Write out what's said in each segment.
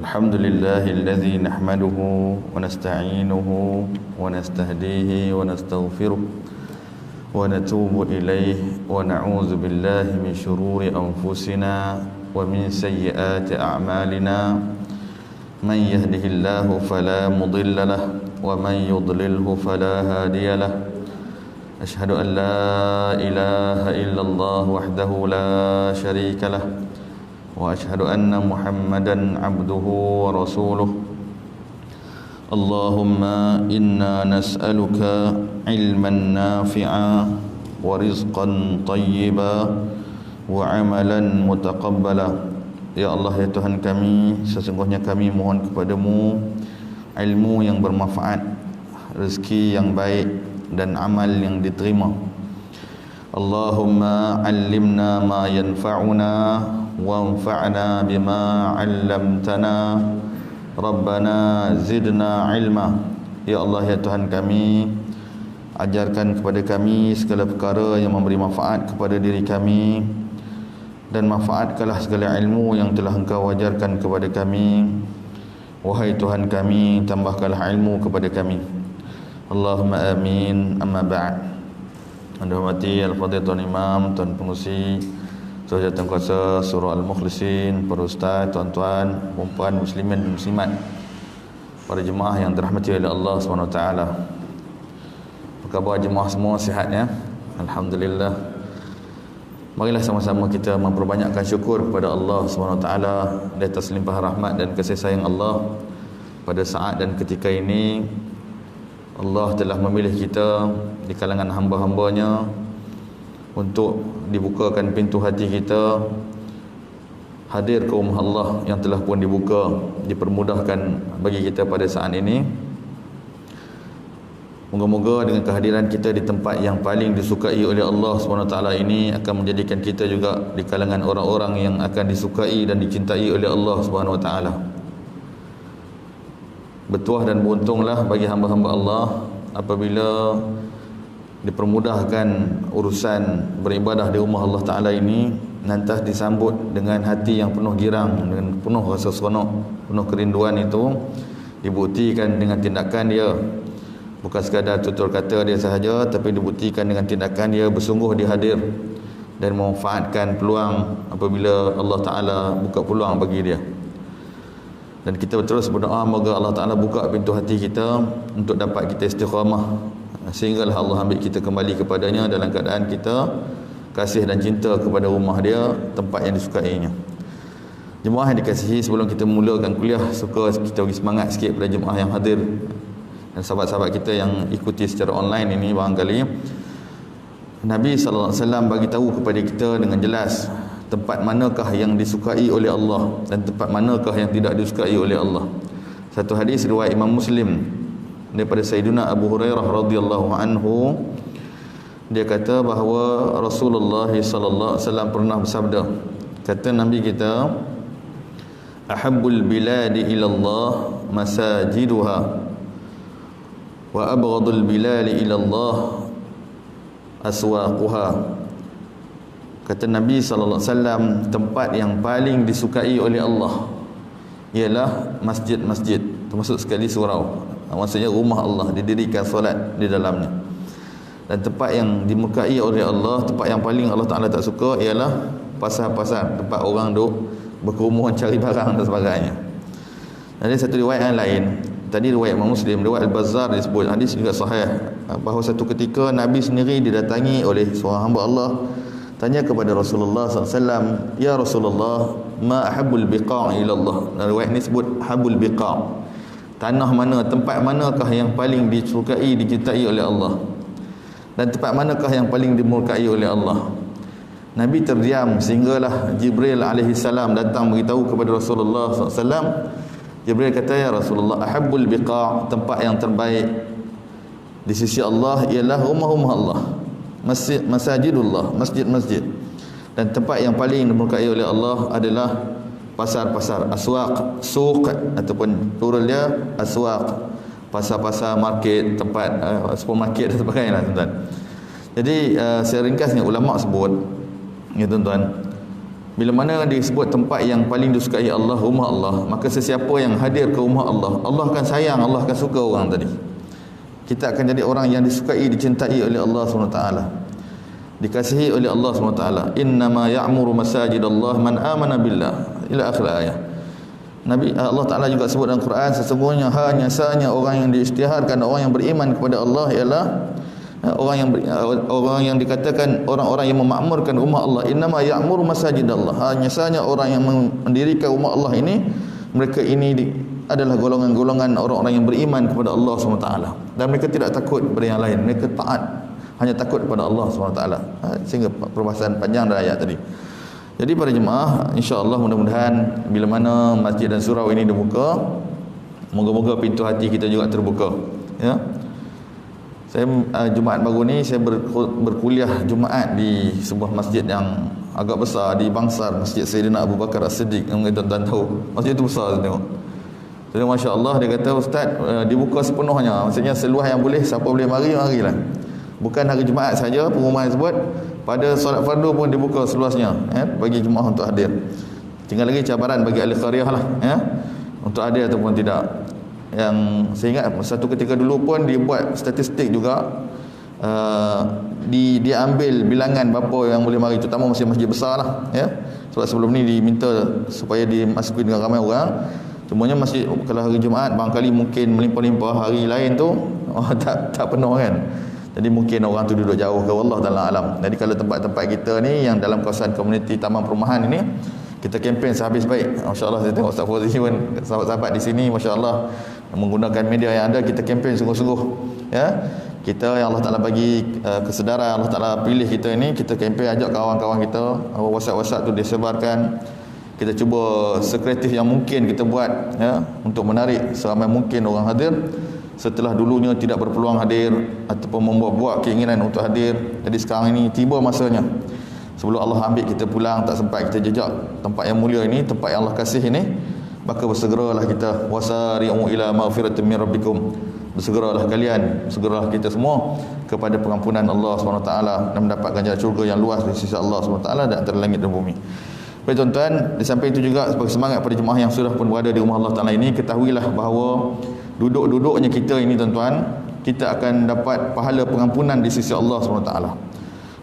الحمد لله الذي نحمده ونستعينه ونستهديه ونستغفره ونتوب إليه ونعوذ بالله من شرور أنفسنا ومن سيئات أعمالنا من يهده الله فلا مضل له ومن يضلله فلا هادي له أشهد أن لا إله إلا الله وحده لا شريك له وأشهد أن محمدا عبده ورسوله اللهم إنا نسألك علما نافعا ورزقا طيبا وعملا متقبلا. Ya Allah, ya Tuhan kami, sesungguhnya kami mohon kepadamu ilmu yang bermanfaat, rezeki yang baik dan amal yang diterima. Allahumma allimna ma yanfa'una wanfa'na bima 'allamtana Rabbana zidna ilma. Ya Allah, ya Tuhan kami, ajarkan kepada kami segala perkara yang memberi manfaat kepada diri kami, dan manfaatkanlah segala ilmu yang telah Engkau ajarkan kepada kami. Wahai Tuhan kami, tambahkanlah ilmu kepada kami. Allahumma amin. Amma ba'd. Anda hormati Al-Fadhil Tuan Imam, Tuan Pengurusi Jawatan Kuasa Surah Al-Mukhlisin, para ustaz, tuan-tuan, perempuan, muslimin dan muslimat, para jemaah yang dirahmati oleh Allah SWT. Apa khabar jemaah semua, sihat ya? Alhamdulillah. Marilah sama-sama kita memperbanyakkan syukur kepada Allah SWT di atas limpahan rahmat dan kasih sayang Allah. Pada saat dan ketika ini Allah telah memilih kita di kalangan hamba-hambanya untuk dibukakan pintu hati kita, hadir ke rumah Allah yang telah pun dibuka, dipermudahkan bagi kita pada saat ini. Moga-moga dengan kehadiran kita di tempat yang paling disukai oleh Allah SWT ini akan menjadikan kita juga di kalangan orang-orang yang akan disukai dan dicintai oleh Allah SWT. Bertuah dan beruntunglah bagi hamba-hamba Allah apabila dipermudahkan urusan beribadah di rumah Allah Ta'ala ini, lantas disambut dengan hati yang penuh girang, dengan penuh rasa seronok, penuh kerinduan. Itu dibuktikan dengan tindakan dia, bukan sekadar tutur kata dia sahaja, tapi dibuktikan dengan tindakan dia bersungguh dia hadir dan memanfaatkan peluang apabila Allah Ta'ala buka peluang bagi dia. Dan kita terus berdoa moga Allah Ta'ala buka pintu hati kita untuk dapat kita istiqamah, sehinggalah Allah ambil kita kembali kepadanya dalam keadaan kita kasih dan cinta kepada rumah dia, tempat yang disukainya. Jemaah yang dikasihi, sebelum kita mulakan kuliah, suka kita bagi semangat sikit pada jemaah yang hadir dan sahabat-sahabat kita yang ikuti secara online ini. Barangkali Nabi SAW bagi tahu kepada kita dengan jelas tempat manakah yang disukai oleh Allah dan tempat manakah yang tidak disukai oleh Allah. Satu hadis riwayat Imam Muslim daripada Sayyidina Abu Hurairah radhiyallahu anhu, dia kata bahawa Rasulullah sallallahu alaihi wasallam pernah bersabda, kata Nabi kita, ahabbul biladi ila Allah masajiduha wa abghadul biladi ila Allah aswaquha. Kata Nabi sallallahu alaihi wasallam, tempat yang paling disukai oleh Allah ialah masjid-masjid, termasuk sekali surau. Maksudnya rumah Allah, didirikan solat di dalamnya. Dan tempat yang dimurkai oleh Allah, tempat yang paling Allah Ta'ala tak suka ialah pasar-pasar, tempat orang duk berkerumun cari barang dan sebagainya. Ada satu riwayat yang lain, tadi riwayat Imam Muslim, riwayat Al-Bazzar disebut, hadis juga sahih, bahawa satu ketika Nabi sendiri didatangi oleh seorang hamba Allah, tanya kepada Rasulullah SAW, ya Rasulullah, ma ahabbul biqa' ila Allah. Dan riwayat ini sebut habul biqa', tanah mana, tempat manakah yang paling disukai, dicintai oleh Allah, dan tempat manakah yang paling dimurkai oleh Allah. Nabi terdiam sehinggalah Jibril alaihi salam datang beritahu kepada Rasulullah SAW. Jibril kata, ya Rasulullah, ahabbul biqa', tempat yang terbaik di sisi Allah ialah rumah-rumah Allah, masajidullah, masjid-masjid. Dan tempat yang paling dimurkai oleh Allah adalah pasar-pasar, aswaq, suq ataupun plural dia aswaq, pasar-pasar, market, tempat supermarket dan sebagainya, tuan-tuan. Jadi saya ringkasnya, ulama sebut ya tuan-tuan, Bila mana disebut tempat yang paling disukai Allah, rumah Allah, maka sesiapa yang hadir ke rumah Allah, Allah akan sayang, Allah akan suka orang tadi. Kita akan jadi orang yang disukai, dicintai oleh Allah SWT, dikasihi oleh Allah SWT. Innama ya'muru masajidallah man amana billah, ila akhir ayat. Nabi Allah Ta'ala juga sebut dalam Quran, sesungguhnya hanya sahaja orang yang diisytiharkan, orang yang beriman kepada Allah ialah orang yang dikatakan orang-orang yang memakmurkan rumah Allah. Innama ya'muru masajidallah, hanya sahaja orang yang mendirikan rumah Allah ini, mereka ini adalah golongan-golongan orang-orang yang beriman kepada Allah SWT, dan mereka tidak takut kepada yang lain, mereka taat, hanya takut kepada Allah SWT. Sehingga perbahasan panjang dari ayat tadi. Jadi para jemaah, insya-Allah mudah-mudahan bila mana masjid dan surau ini dibuka, moga-moga pintu hati kita juga terbuka, ya. Saya Jumaat baru ni saya berkuliah Jumaat di sebuah masjid yang agak besar di Bangsar, Masjid Sayyidina Abu Bakar As-Siddiq. Yang tuan-tuan tahu, masjid itu besar, saya tengok. Jadi masya-Allah, dia kata ustaz, dibuka sepenuhnya, maksudnya seluas yang boleh, siapa boleh marilah. Bukan hari Jumaat saja, pengumuman sebut pada solat fardu pun dibuka seluasnya, ya, bagi jemaah untuk hadir. Tinggal lagi cabaran bagi ahli qaryah lah, ya, untuk hadir ataupun tidak. Yang saya ingat satu ketika dulu pun dibuat statistik juga, diambil bilangan berapa yang boleh mari, terutama masjid-masjid besar lah, ya. Sebab sebelum ni diminta supaya dimasuki dengan ramai orang. Cumanya masjid kalau hari Jumaat barangkali mungkin melimpah-limpah, hari lain tu tak penuh kan. Jadi mungkin orang tu duduk jauh ke, wallah taala alam. Jadi kalau tempat-tempat kita ni yang dalam kawasan komuniti taman perumahan ini, kita kempen sehabis baik. Masya-Allah, saya tengok Ustaz Fauzi pun, sahabat-sahabat di sini masya-Allah menggunakan media yang ada, kita kempen sungguh-sungguh, ya. Kita yang Allah Taala bagi kesedaran, Allah Taala pilih kita ini, kita kempen, ajak kawan-kawan kita, WhatsApp tu disebarkan. Kita cuba sekreatif yang mungkin kita buat, ya, untuk menarik seramai mungkin orang hadir. Setelah dulunya tidak berpeluang hadir ataupun membuat keinginan untuk hadir, jadi sekarang ini tiba masanya. Sebelum Allah ambil kita pulang, tak sempat kita jejak tempat yang mulia ini, tempat yang Allah kasih ini, maka bersegeralah kita, wasari'u ila maghfiratin min rabbikum, bersegeralah kalian, bersegeralah kita semua kepada pengampunan Allah SWT dan mendapat ganjaran syurga yang luas di sisi Allah SWT dan antara langit dan bumi. Baik tuan-tuan, di samping itu juga sebagai semangat pada jemaah yang sudah pun berada di rumah Allah Ta'ala ini, ketahuilah bahawa duduk-duduknya kita ini tuan-tuan, kita akan dapat pahala pengampunan di sisi Allah SWT.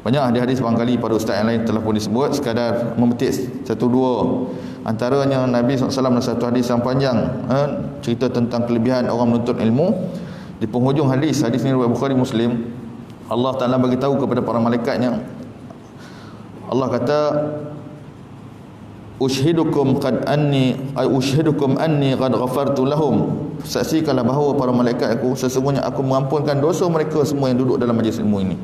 Banyak hadis barangkali pada ustaz yang lain telah pun disebut, sekadar memetik satu dua antaranya Nabi SAW dalam satu hadis yang panjang, cerita tentang kelebihan orang menuntut ilmu. Di penghujung hadis ini riwayat Bukhari Muslim, Allah Ta'ala bagi tahu kepada para malaikatnya, Allah kata, Ushhidukum anni qad ghafartu lahum. Saksikanlah bahawa para malaikat aku, sesungguhnya aku mengampunkan dosa mereka semua yang duduk dalam majlis ilmu ini.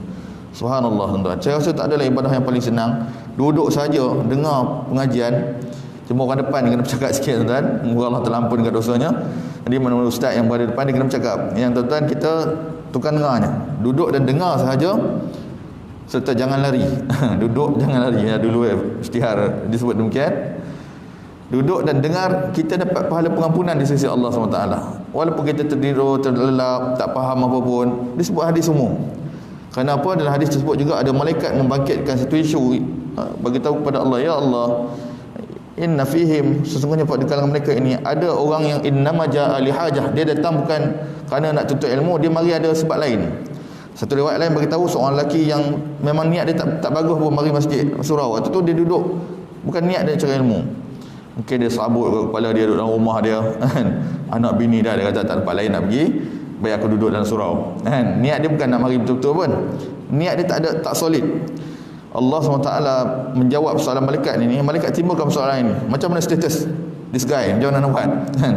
Subhanallah tuan-tuan. Saya rasa tak adalah ibadah yang paling senang. Duduk saja dengar pengajian. Cuma orang depan dia kena bercakap sikit tuan-tuan. Moga Allah telah ampunkan dosanya. Jadi mana-mana ustaz yang berada depan dia kena bercakap. Yang tuan-tuan kita tukar dengarnya. Duduk dan dengar sahaja, serta jangan lari. Duduk jangan lari, ya, dulu isytihar disebut demikian. Duduk dan dengar, kita dapat pahala pengampunan di sisi Allah SWT. Walaupun kita tertidur, terlelap, tak faham apa pun, disebut hadis umum. Kerana apa? Dalam hadis tersebut juga ada malaikat membangkitkan satu isu, bagi tahu kepada Allah, ya Allah, inna fihim, sesungguhnya pada kalangan mereka ini ada orang yang innama ja'a li hajah, dia datang bukan kerana nak tuntut ilmu, dia mari ada sebab lain. Satu riwayat lain bagi tahu seorang lelaki yang memang niat dia tak bagus pun mari masjid surau. Waktu tu dia duduk bukan niat dia cari ilmu. Mungkin dia serabut ke kepala dia, duduk dalam rumah dia, kan. Anak bini dah, dia kata tak tempat lain nak pergi, baik aku duduk dalam surau, kan. Niat dia bukan nak mari betul-betul pun. Niat dia tak solid. Allah SWT menjawab soalan malaikat ini. Malaikat timbulkan soalan ini, macam mana status this guy, macam mana nak buat, kan.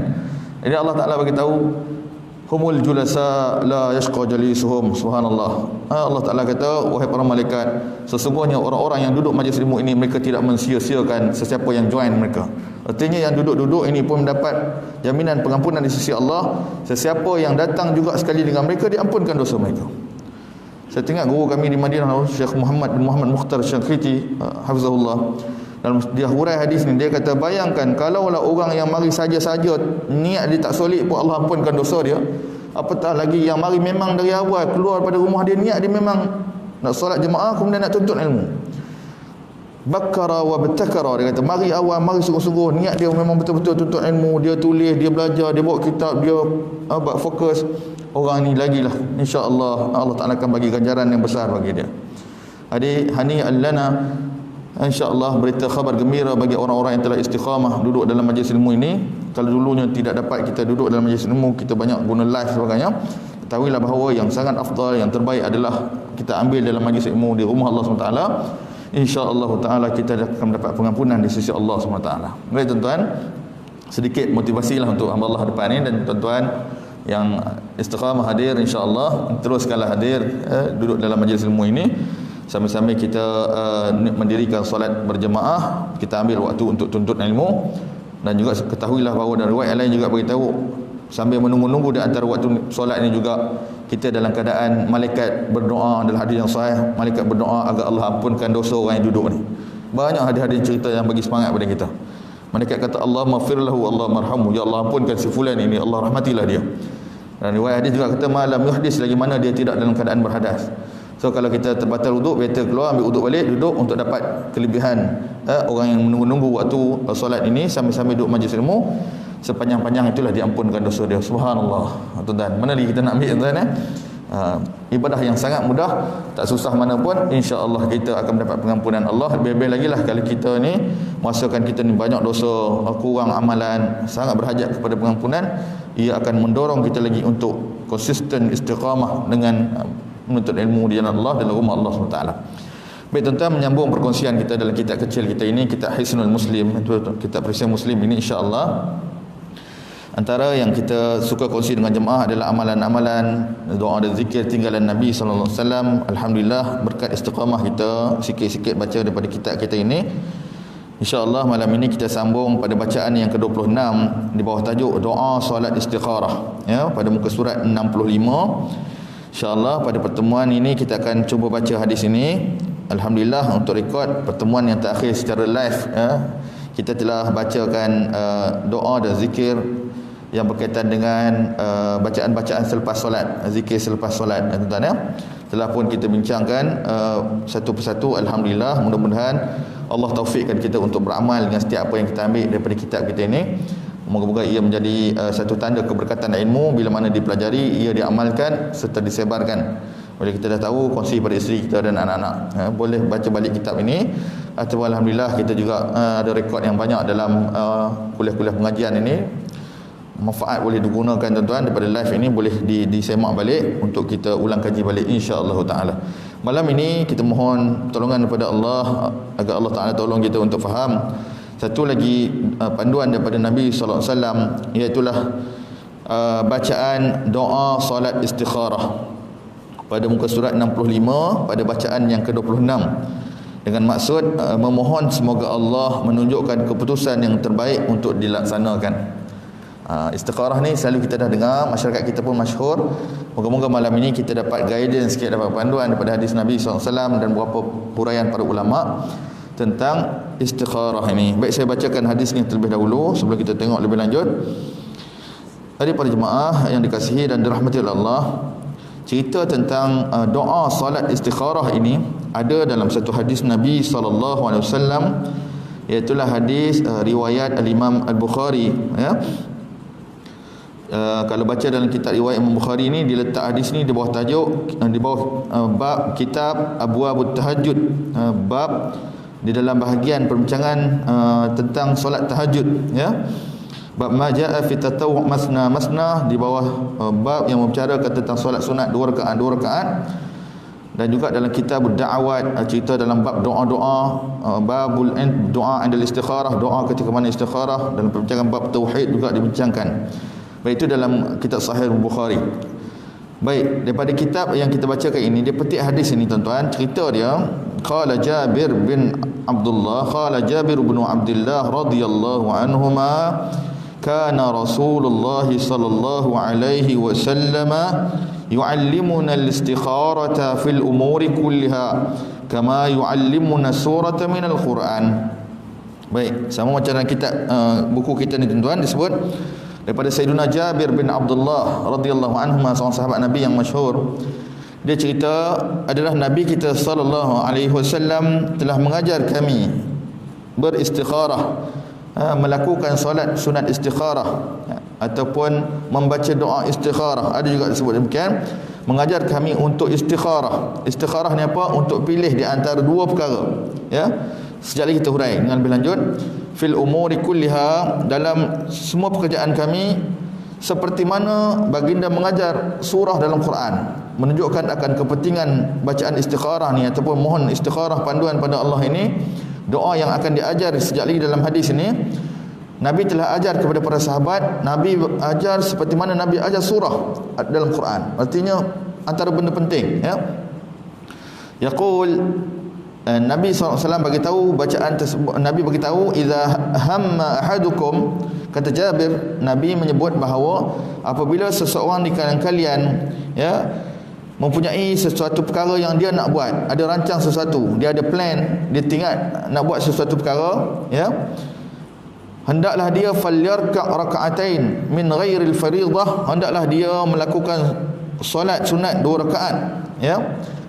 Jadi Allah Ta'ala bagi tahu, humul julasa la yashqa jalisuhum. Subhanallah. Allah Ta'ala kata, wahai para malaikat, sesungguhnya orang-orang yang duduk majlis ilmu ini, mereka tidak mensia-siakan sesiapa yang join mereka. Artinya yang duduk-duduk ini pun mendapat jaminan pengampunan di sisi Allah. Sesiapa yang datang juga sekali dengan mereka, diampunkan dosa mereka. Saya tengok guru kami di Madinah, Syekh Muhammad bin Muhammad Mukhtar Syankriti, hafizahullah, dalam dia hurai hadis ni, dia kata, bayangkan kalaulah orang yang mari saja-saja, niat dia tak solid pun Allah ampunkan dosa dia, apatah lagi yang mari memang dari awal keluar pada rumah dia, niat dia memang nak solat jemaah, kemudian nak tuntut ilmu. Bakara wa bertakara, dia kata mari awal, mari sungguh-sungguh. Niat dia memang betul-betul tuntut ilmu, dia tulis, dia belajar, dia bawa kitab, dia buat fokus. Orang ni lagilah, insya-Allah Allah Taala akan bagi ganjaran yang besar bagi dia. Jadi hani'an lana, insya-Allah berita khabar gembira bagi orang-orang yang telah istiqamah duduk dalam majlis ilmu ini. Kalau dulunya tidak dapat kita duduk dalam majlis ilmu, kita banyak guna live sebagainya, ketahuilah bahawa yang sangat afdal, yang terbaik adalah kita ambil dalam majlis ilmu di rumah Allah SWT. InsyaAllah ta'ala kita akan mendapat pengampunan di sisi Allah SWT. Baik tuan-tuan, sedikit motivasilah untuk hamba Allah depan ini. Dan tuan-tuan yang istiqamah hadir, insyaAllah teruskanlah hadir, duduk dalam majlis ilmu ini. Sambil-sambil kita mendirikan solat berjemaah, kita ambil waktu untuk tuntut ilmu. Dan juga ketahuilah bahawa dari riwayat lain juga beritahu, sambil menunggu-nunggu di antara waktu solat ini juga kita dalam keadaan malaikat berdoa. Dalam hadis yang sahih, malaikat berdoa agar Allah ampunkan dosa orang yang duduk ni. Banyak hadis-hadis cerita yang bagi semangat pada kita. Malaikat kata Allah maghfir lahu, Allah marhamhu, ya Allah ampunkan si fulan ini, Allah rahmatilah dia. Dan riwayat hadis juga kata malam yuhdis, lagi mana dia tidak dalam keadaan berhadas. So kalau kita terbatal wuduk, better keluar ambil wuduk balik, duduk untuk dapat kelebihan orang yang menunggu-nunggu waktu solat ini sambil-sambil duduk majlis ilmu. Sepanjang-panjang itulah diampunkan dosa dia. Subhanallah. Tuan-tuan, mana lagi kita nak ambil tuan-tuan ibadah yang sangat mudah, tak susah mana pun, insya-Allah kita akan mendapat pengampunan Allah. Lebih-lebih lagi lah kalau kita ni merasakan kita ni banyak dosa, kurang amalan, sangat berhajat kepada pengampunan, ia akan mendorong kita lagi untuk konsisten istiqamah dengan menuntut ilmu di jalan Allah, dalam rumah Allah SWT. Baik tuan-tuan, menyambung perkongsian kita dalam kitab kecil kita ini, kitab Hisnul Muslim, itu kitab perisian Muslim ini, insya-Allah antara yang kita suka kongsi dengan jemaah adalah amalan-amalan doa dan zikir tinggalan Nabi sallallahu alaihi wasallam. Alhamdulillah berkat istiqamah kita sikit-sikit baca daripada kitab kita ini. Insya-Allah malam ini kita sambung pada bacaan yang ke-26 di bawah tajuk doa solat istikharah, ya, pada muka surat 65. Insya-Allah pada pertemuan ini kita akan cuba baca hadis ini. Alhamdulillah untuk rekod pertemuan yang terakhir secara live, ya, kita telah bacakan doa dan zikir yang berkaitan dengan bacaan-bacaan selepas solat, zikir selepas solat, tuan-tuan, ya. Telah pun kita bincangkan satu persatu. Alhamdulillah, mudah-mudahan Allah taufikkan kita untuk beramal dengan setiap apa yang kita ambil daripada kitab kita ini. Moga-moga ia menjadi satu tanda keberkatan ilmu bila mana dipelajari, ia diamalkan serta disebarkan. Boleh kita dah tahu, kongsi pada isteri kita dan anak-anak, boleh baca balik kitab ini. Atau alhamdulillah kita juga ada rekod yang banyak dalam kuliah-kuliah pengajian ini. Manfaat boleh digunakan tuan-tuan daripada live ini, boleh disemak balik untuk kita ulang kaji balik, insya-Allah taala. Malam ini kita mohon pertolongan daripada Allah agar Allah Taala tolong kita untuk faham satu lagi panduan daripada Nabi sallallahu alaihi wasallam, iaitu bacaan doa solat istikharah pada muka surat 65 pada bacaan yang ke-26, dengan maksud memohon semoga Allah menunjukkan keputusan yang terbaik untuk dilaksanakan. Istikharah ni selalu kita dah dengar, masyarakat kita pun masyhur. Moga-moga malam ini kita dapat guidance sikit, dapat panduan daripada hadis Nabi SAW dan beberapa huraian para ulama tentang istikharah ini. Baik, saya bacakan hadis ini terlebih dahulu sebelum kita tengok lebih lanjut. Tadi para jemaah yang dikasihi dan dirahmati oleh Allah, cerita tentang doa salat istikharah ini ada dalam satu hadis Nabi SAW, iaitu hadis riwayat Al-Imam Al-Bukhari, ya. Kalau baca dalam kitab riwayat Imam Bukhari ini, diletak hadis ni di bawah tajuk, di bawah bab kitab Abwabut Tahajjud, bab di dalam bahagian perbincangan tentang solat tahajud, ya. Bab ma jaa fi tatawwu' masna masna, di bawah bab yang membicarakan tentang solat sunat 2 rakaat. Dan juga dalam kitab Da'awat, cerita dalam bab doa-doa, babul doa indal istikharah, doa ketika mana istikharah. Dalam perbincangan bab tauhid juga dibincangkan. Baik, itu dalam kitab Sahih Bukhari. Baik, daripada kitab yang kita bacakan ini, dia petik hadis ini tuan-tuan. Cerita dia, qala Jabir bin Abdullah, qala Jabir bin Abdullah radhiyallahu anhuma, kana Rasulullah sallallahu alaihi wasallam yu'allimuna al-istikharata fil umuri kulliha kama yu'allimuna surata minal Quran. Baik, sama macam dalam kitab buku kita ni tuan-tuan, disebut daripada Sayyidina Jabir bin Abdullah radhiyallahu anhu, seorang sahabat Nabi yang masyhur. Dia cerita adalah Nabi kita sallallahu alaihi wasallam telah mengajar kami beristikharah, melakukan solat sunat istikharah, ataupun membaca doa istikharah. Ada juga disebut demikian. Mengajar kami untuk istikharah. Istikharah ni apa? Untuk pilih di antara dua perkara. Ya. Sekejap lagi kita hurai dengan lebih lanjut. Fil umuri kulliha, dalam semua pekerjaan kami, seperti mana baginda mengajar surah dalam Quran, menunjukkan akan kepentingan bacaan istikharah ni ataupun mohon istikharah, panduan pada Allah ini. Doa yang akan diajar sekejap lagi dalam hadis ini, Nabi telah ajar kepada para sahabat. Nabi ajar seperti mana Nabi ajar surah dalam Quran. Artinya antara benda penting, ya. Yaqul, Nabi SAW bagi tahu bacaan tersebut. Nabi bagi tahu, idza hamma ahadukum, kata Jabir, Nabi menyebut bahawa apabila seseorang di kalangan kalian, ya, mempunyai sesuatu perkara yang dia nak buat, ada rancang sesuatu, dia ada plan, dia tinggal nak buat sesuatu perkara, ya, hendaklah dia falyarka' raka'atain min ghairil fariḍah, hendaklah dia melakukan solat sunat 2 rakaat, ya.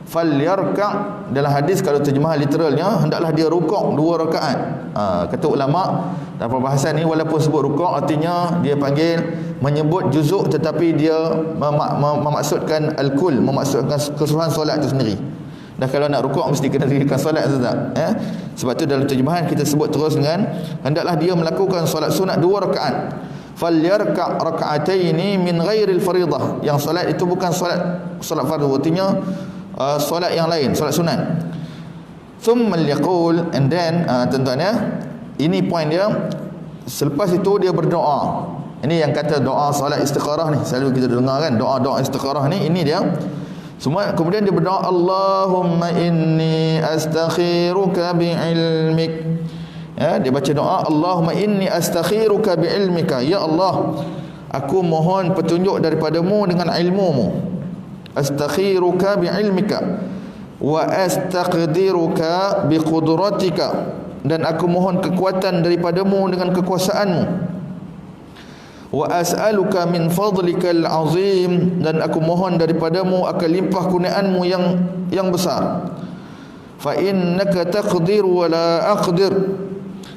Falyarka' dalam hadis, kalau terjemahan literalnya, hendaklah dia rukuk 2 rakaat. Kata ulama dalam perbahasan ni, walaupun sebut rukuk, artinya dia panggil menyebut juzuk, tetapi dia memaksudkan al-kul, memaksudkan keseluruhan solat itu sendiri. Dah kalau nak rukuk mesti kena dirikan solat, tak? Ya? Sebab tu dalam terjemahan kita sebut terus dengan hendaklah dia melakukan solat sunat 2 rakaat. Falyarka' raka'ataini min ghairil fariḍah, yang solat itu bukan solat fardu, artinya solat yang lain, solat sunat. Thumma yaqul, and then tuan-tuan, ya, ini poin dia. Selepas itu dia berdoa. Ini yang kata doa solat istikharah ni, selalu kita dengar kan, doa-doa istikharah ni, ini dia. Semua kemudian dia berdoa, Allahumma inni astakhiruka bi'ilmik. Ya, dia baca doa, Allahumma inni astakhiruka bi'ilmika. Ya Allah, aku mohon petunjuk daripadamu dengan ilmumu. Astakhiruka bi'ilmika wa astaqdiruka biqudratika, dan aku mohon kekuatan daripadamu dengan kekuasaanmu. Wa as'aluka min fadlikal azim, dan aku mohon daripadamu akan limpah kurniaanmu yang besar. Fa innaka taqdir wa la aqdir,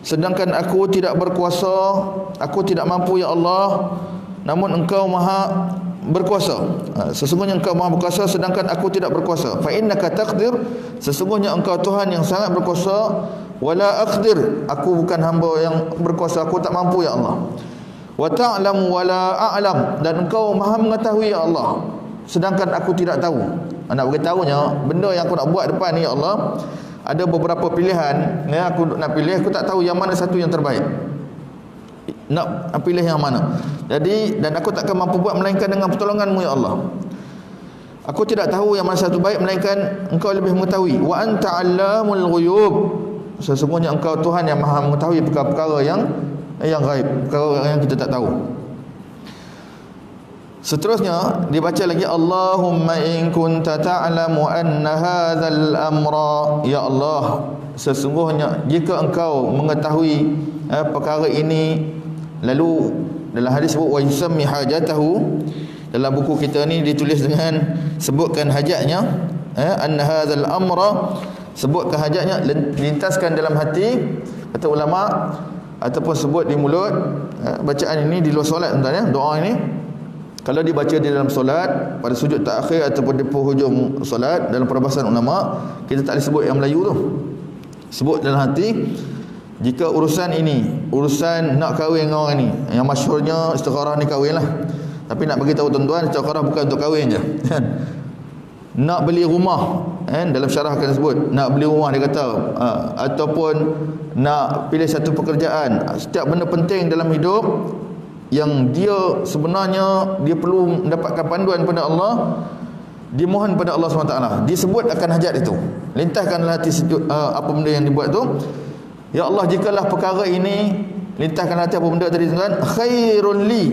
sedangkan aku tidak berkuasa, aku tidak mampu ya Allah, namun engkau maha berkuasa. Sesungguhnya engkau maha berkuasa, sedangkan aku tidak berkuasa. Fa innaka taqdir, sesungguhnya engkau Tuhan yang sangat berkuasa. Wala aqdir, aku bukan hamba yang berkuasa, aku tak mampu ya Allah. Wa ta'lam wala a'lam, dan engkau maha mengetahui ya Allah, sedangkan aku tidak tahu. Nak beritahunya benda yang aku nak buat depan ni ya Allah, ada beberapa pilihan, ya, aku nak pilih, aku tak tahu yang mana satu yang terbaik, nak pilih yang mana. Jadi, dan aku takkan mampu buat melainkan dengan pertolonganmu ya Allah. Aku tidak tahu yang mana satu baik melainkan engkau lebih mengetahui. Wa anta 'allamul ghuyub, sesungguhnya engkau Tuhan yang maha mengetahui perkara-perkara yang gaib, perkara yang kita tak tahu. Seterusnya dibaca lagi, Allahumma in kunta ta'lamu anna hadzal amra, ya Allah, sesungguhnya jika engkau mengetahui perkara ini. Lalu dalam hadis sebut wa yusammi hajatahu, dalam buku kita ni ditulis dengan sebutkan hajatnya, anna hadzal amra, sebutkan hajatnya, lintaskan dalam hati, kata ulama, ataupun sebut di mulut. Bacaan ini di luar solat, tuan-tuan, ya, doa ini kalau dibaca di dalam solat, pada sujud takhir ataupun di penghujung solat, dalam perbahasan ulama, kita tak boleh sebut yang Melayu tu, sebut dalam hati. Jika urusan ini, urusan nak kahwin dengan orang ni, yang masyhurnya istikharah ni kahwin lah, tapi nak bagi tahu tuan-tuan, istikharah bukan untuk kahwin je. Nak beli rumah, dalam syarah akan sebut nak beli rumah, dia kata, ataupun nak pilih satu pekerjaan. Setiap benda penting dalam hidup yang dia sebenarnya dia perlu mendapatkan panduan pada Allah, dimohon pada Allah SWT, disebut akan hajat itu. Lintahkanlah hati apa benda yang dibuat tu. Ya Allah, jikalah perkara ini, lintahkanlah hati apa benda tadi, tuan, khairun li,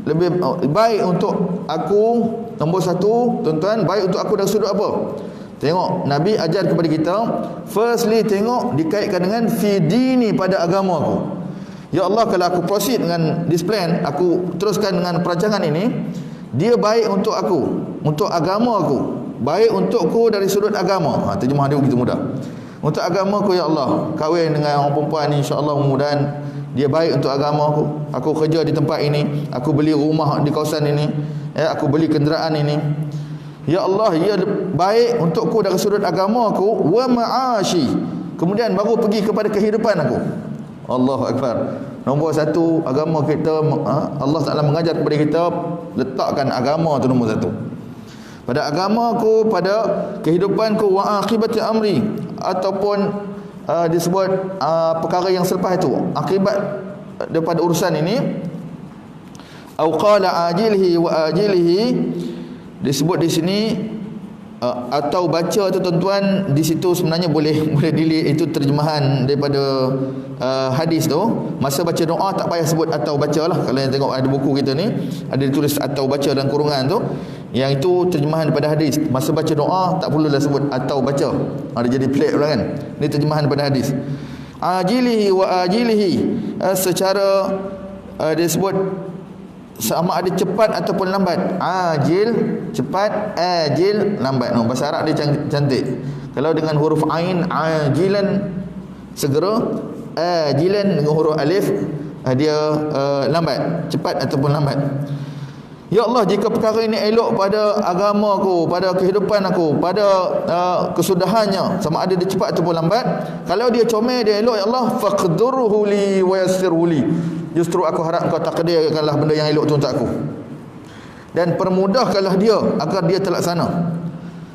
lebih baik untuk aku. Nombor satu, tuan-tuan, baik untuk aku dari sudut apa? Tengok, Nabi ajar kepada kita, firstly, tengok dikaitkan dengan fi dini, pada agama aku. Ya Allah, kalau aku proceed dengan this plan, aku teruskan dengan perancangan ini, dia baik untuk aku, untuk agama aku, baik untukku dari sudut agama. Terjemah dia begitu mudah. Untuk agamaku ya Allah, kahwin dengan orang perempuan ni insya-Allah mudah-mudahan dia baik untuk agama aku. Aku kerja di tempat ini, aku beli rumah di kawasan ini, aku beli kenderaan ini. Ya Allah, ia baik untukku dari sudut agama aku wa ma'ashi. Kemudian baru pergi kepada kehidupan aku. Allahu akbar. Nombor satu, agama kita, Allah Taala mengajar kepada kita, letakkan agama tu nombor satu. Pada agamaku, pada kehidupanku, wa akibati amri, ataupun disebut perkara yang selepas itu, akibat daripada urusan ini. Au qala ajilihi wa ajilihi, disebut di sini atau baca tu tuan-tuan, di situ sebenarnya boleh delete, itu terjemahan daripada hadis tu. Masa baca doa tak payah sebut atau bacalah. Kalau yang tengok ada buku kita ni ada ditulis atau baca dalam kurungan tu, yang itu terjemahan daripada hadis. Masa baca doa tak perlulah sebut atau baca, ada jadi pelik pula kan. Ini terjemahan daripada hadis. Ajilihi wa ajilihi, secara dia sebut sama ada cepat ataupun lambat. Ajil cepat, ajil lambat. Bahasa Arab dia cantik. Kalau dengan huruf ain, ajilan segera, ajilan dengan huruf alif dia lambat, cepat ataupun lambat. Ya Allah, jika perkara ini elok pada agamaku, pada kehidupan aku, pada kesudahannya, sama ada dia cepat ataupun lambat. Kalau dia comel, dia elok, ya Allah, faqdurhu li wa yassirhu li. Justru aku harap kau takdirkanlah benda yang elok tu untuk aku, dan permudahkanlah dia agar dia terlaksana.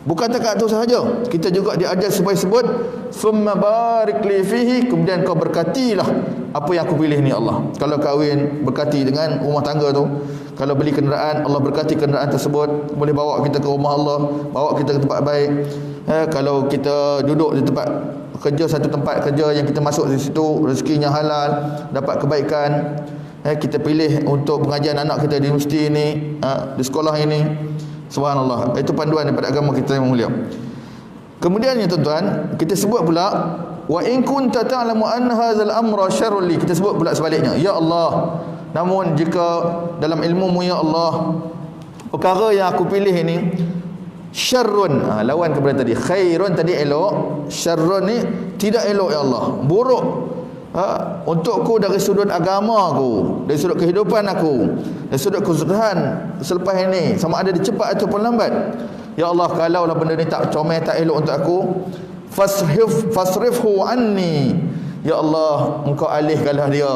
Bukan takat itu sahaja, kita juga diajar supaya sebut summa barik li fihi, kemudian kau berkatilah apa yang aku pilih ni Allah. Kalau kahwin, berkati dengan rumah tangga tu. Kalau beli kenderaan, Allah berkati kenderaan tersebut, boleh bawa kita ke rumah Allah, bawa kita ke tempat baik. Kalau kita duduk di tempat kerja, satu tempat kerja yang kita masuk di situ, rezekinya halal, dapat kebaikan, kita pilih untuk pengajian anak kita di universiti ini, di sekolah ini. Subhanallah, itu panduan daripada agama kita yang mulia. Kemudian ya tuan-tuan, kita sebut pula wa in kunta ta'lamu anna hadzal amra syarrun li. Kita sebut pula sebaliknya, ya Allah, namun jika dalam ilmu-Mu ya Allah, perkara yang aku pilih ini syarrun, lawan kepada tadi. Khairun tadi elok, syarrun ni tidak elok ya Allah, buruk untukku dari sudut agama aku, dari sudut kehidupan aku, dari sudut kesudahan selepas ini, sama ada dia cepat ataupun lambat. Ya Allah, kalaulah benda ni tak comel, tak elok untuk aku, fasrifhu anni. Ya Allah, engkau alihkanlah dia,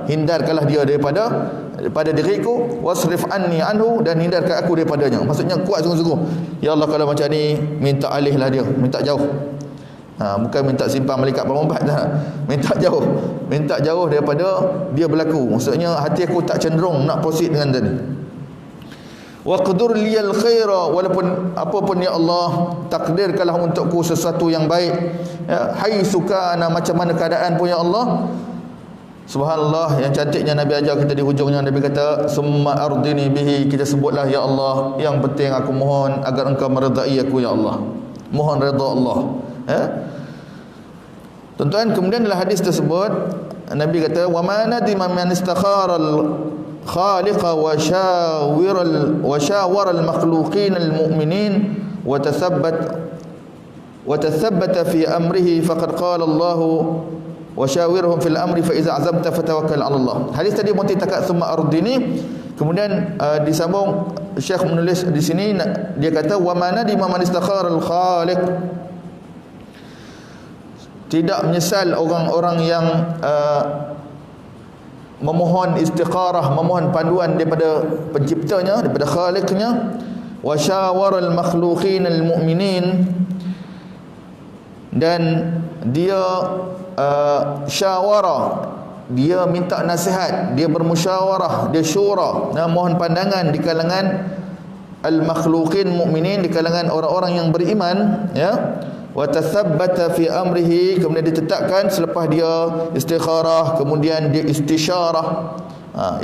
hindarkanlah dia daripada diriku, wasrif anni anhu, dan hindarkan aku daripadanya. Maksudnya kuat sungguh-sungguh. Ya Allah, kalau macam ni, minta alihlah dia, minta jauh. Bukan minta simpan malaikat pelompat, tak. Minta jauh daripada dia berlaku. Maksudnya hati aku tak cenderung nak proceed dengan dia ni. Wa qadur liyal khaira, walaupun apapun ya Allah, takdirkanlah untukku sesuatu yang baik, haitsu kana, macam mana keadaan pun ya Allah. Subhanallah, yang cantiknya Nabi ajar kita di hujungnya, Nabi kata summa ardini bihi. Kita sebutlah ya Allah, yang penting aku mohon agar engkau meredai aku ya Allah, mohon redha Allah. Tuan-tuan, kemudian dalam hadis tersebut Nabi kata wa ma nadima man istakhara al-khaliqa wa shawara al-makhluqin al-mu'minin wa tathabbata fi amrihi faqad qala Allah wa shawirhum fil amri fa iza azamta fatawakkal 'ala Allah. Hadis tadi monti takat summa ardini. Kemudian disambung Syekh menulis di sini, dia kata wa ma nadima man istakhara al-khaliq, tidak menyesal orang-orang yang memohon istikharah, memohon panduan daripada penciptanya, daripada khaliqnya. Wa syawaral makhluqin al-mu'minin, dan dia syawara, dia minta nasihat, dia bermusyawarah, dia syura, mohon pandangan di kalangan al-makhluqin mu'minin, di kalangan orang-orang yang beriman, ya. Wa tathabbata fi amrihi, kemudian ditetapkan selepas dia istikharah, kemudian dia istisyarah.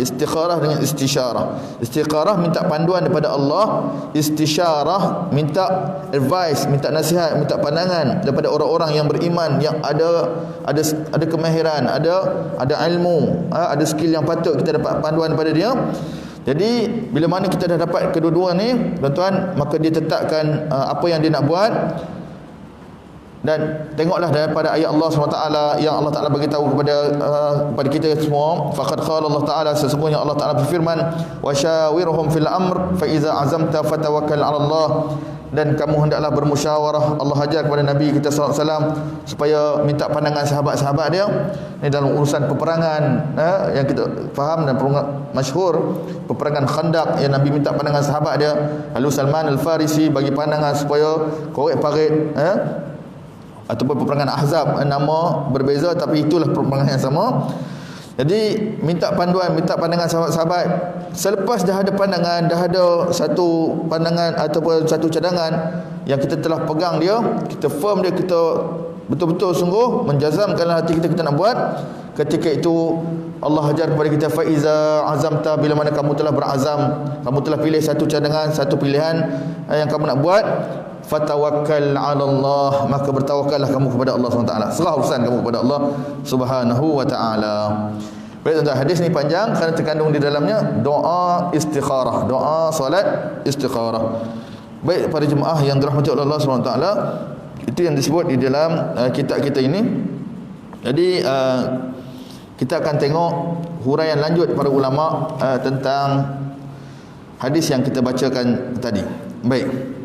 Istikharah dengan istisyarah. Istikharah minta panduan daripada Allah, istisyarah minta advice, minta nasihat, minta pandangan daripada orang-orang yang beriman, yang ada kemahiran, ada ilmu, ada skill yang patut kita dapat panduan daripada dia. Jadi bila mana kita dah dapat kedua-dua ni tuan-tuan, maka dia tetapkan apa yang dia nak buat. Dan tengoklah daripada ayat Allah SWT yang Allah Ta'ala bagi tahu kepada kita semua, faqad qala Allah Ta'ala, sesungguhnya Allah Ta'ala berfirman, wa syawirhum fil amr fa iza azamta fatawakkal 'ala Allah, dan kamu hendaklah bermusyawarah. Allah ajar kepada Nabi kita sallallahu alaihi wasallam supaya minta pandangan sahabat-sahabat dia ni dalam urusan peperangan yang kita faham dan masyhur, peperangan Khandaq yang Nabi minta pandangan sahabat dia. Lalu Salman Al-Farisi bagi pandangan supaya korek parit ataupun peperangan Ahzab, nama berbeza tapi itulah peperangan yang sama. Jadi minta panduan, minta pandangan sahabat-sahabat. Selepas dah ada pandangan, dah ada satu pandangan ataupun satu cadangan yang kita telah pegang dia, kita firm dia, kita betul-betul sungguh menjazamkan hati kita nak buat, ketika itu Allah ajar kepada kita, fa iza azamta, bila mana kamu telah berazam, kamu telah pilih satu cadangan, satu pilihan yang kamu nak buat, fatawakkal 'ala Allah, maka bertawakallah kamu kepada Allah SWT. Serah urusan kamu kepada Allah Subhanahu wa taala. Baik tuan-tuan, hadis ni panjang kerana terkandung di dalamnya doa istikharah, doa solat istikharah. Baik para jemaah yang dirahmati oleh Allah SWT, itu yang disebut di dalam kitab kita ini. Jadi kita akan tengok huraian lanjut para ulama tentang hadis yang kita bacakan tadi. Baik.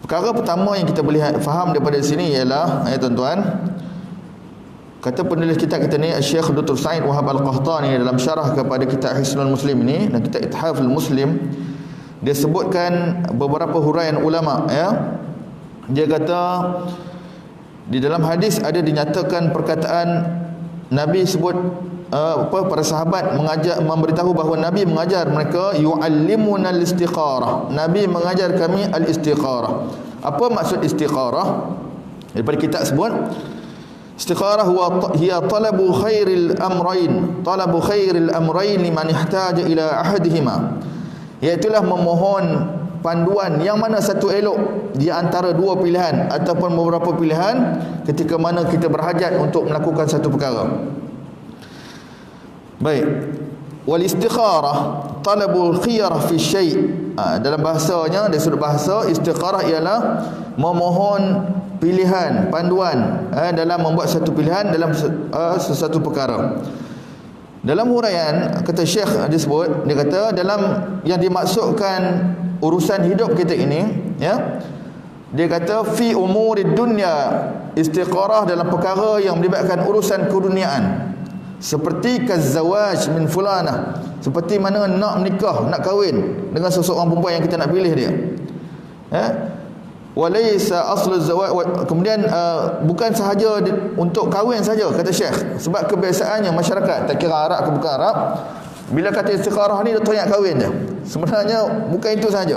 Perkara pertama yang kita boleh faham daripada sini ialah, tuan-tuan, kata penulis kitab kita ni, Syekh Dr. Sa'id Wahab Al-Qahtani, dalam syarah kepada kitab Hisnul Muslim ini dan kitab Ithaful Muslim, dia sebutkan beberapa huraian ulama Dia kata di dalam hadis ada dinyatakan perkataan Nabi sebut para sahabat memberitahu bahawa Nabi mengajar mereka, yu'allimuna al-istikharah, Nabi mengajar kami al-istikharah. Apa maksud istikharah? Daripada kitab sebut, istikharah hiya talabu khairil amrain liman ihtaja ila ahadihima, iaitulah memohon panduan yang mana satu elok di antara dua pilihan ataupun beberapa pilihan ketika mana kita berhajat untuk melakukan satu perkara. Baik. Wal istikharah talabul khiyar fi syai'. Dalam bahasanya, dari sudut bahasa, istikharah ialah memohon pilihan, panduan dalam membuat satu pilihan dalam sesuatu perkara. Dalam huraian kata Syekh disebut, dia kata dalam yang dimaksudkan urusan hidup kita ini, dia kata fi umurid dunya, istikharah dalam perkara yang melibatkan urusan keduniaan, seperti kazawaj min fulanah, seperti mana nak menikah, nak kahwin dengan seseorang perempuan yang kita nak pilih dia. Walaysa aslu zawaj, kemudian bukan sahaja untuk kahwin saja, kata Syekh, sebab kebiasaannya masyarakat, tak kira Arab ke bukan Arab, bila kata istikharah ni dia teringat kahwin dia. Sebenarnya bukan itu saja.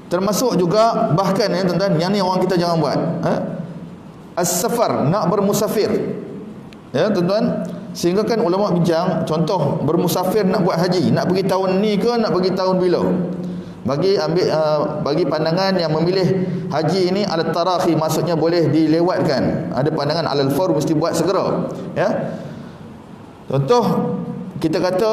Termasuk juga bahkan tuan-tuan, yang ni orang kita jangan buat. As-safar, nak bermusafir. Tuan-tuan, sehingga kan ulama bincang, contoh bermusafir nak buat haji, nak pergi tahun ni ke nak pergi tahun bila. Bagi pandangan yang memilih haji ini alat tarakhi, maksudnya boleh dilewatkan. Ada pandangan alal fawr, mesti buat segera. Contoh, kita kata,